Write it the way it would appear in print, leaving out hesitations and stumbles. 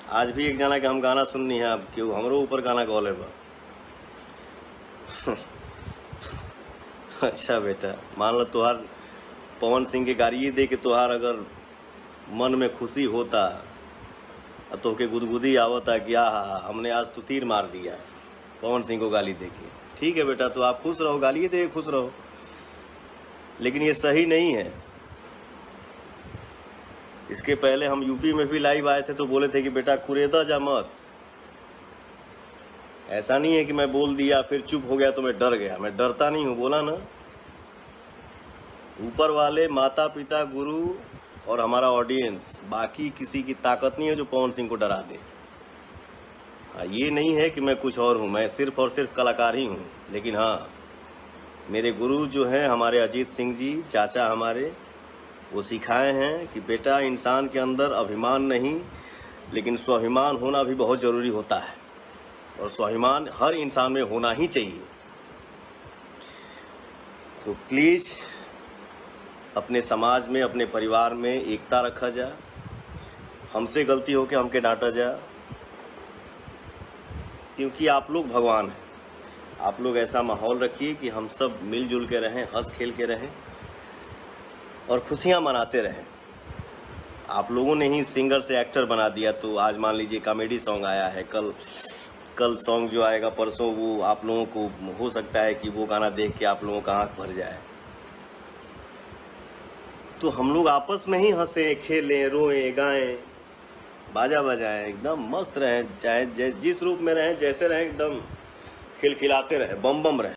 आज भी एक जना के हम गाना सुननी है, अब क्यों हमरो ऊपर गाना गौले बा। अच्छा बेटा, मान लो तुहार पवन सिंह के गाड़ी दे के तुहार अगर मन में खुशी होता तो के गुदगुदी आवता कि हमने आज तो तीर मार दिया पवन सिंह को गाली दे के। ठीक है बेटा, तो आप खुश रहो, गाली दे के खुश रहो, लेकिन ये सही नहीं है। इसके पहले हम यूपी में भी लाइव आए थे तो बोले थे कि बेटा कुरेदा जा मत। ऐसा नहीं है कि मैं बोल दिया फिर चुप हो गया तो मैं डर गया, मैं डरता नहीं हूँ, बोला ना। ऊपर वाले माता पिता गुरु और हमारा ऑडियंस, बाकी किसी की ताकत नहीं है जो पवन सिंह को डरा दे। ये नहीं है कि मैं कुछ और हूँ, मैं सिर्फ और सिर्फ कलाकार ही हूँ। लेकिन हाँ, मेरे गुरु जो हैं हमारे अजीत सिंह जी चाचा हमारे, वो सिखाए हैं कि बेटा इंसान के अंदर अभिमान नहीं लेकिन स्वाभिमान होना भी बहुत ज़रूरी होता है, और स्वाभिमान हर इंसान में होना ही चाहिए। तो प्लीज़ अपने समाज में, अपने परिवार में एकता रखा जाए। हमसे गलती हो के हमके डांटा जाए, क्योंकि आप लोग भगवान हैं। आप लोग ऐसा माहौल रखिए कि हम सब मिलजुल के रहें, हंस खेल के रहें और खुशियां मनाते रहें। आप लोगों ने ही सिंगर से एक्टर बना दिया, तो आज मान लीजिए कॉमेडी सॉन्ग आया है, कल सॉन्ग जो आएगा परसों, वो आप लोगों को हो सकता है कि वो गाना देख के आप लोगों का आँख भर जाए। तो हम लोग आपस में ही हंसें, खेलें, रोएं, गाएं, बाजा बजाएं, एकदम मस्त रहें, चाहे जिस रूप में रहें, जैसे रहें, एकदम खिलखिलाते रहें, बम बम रहें।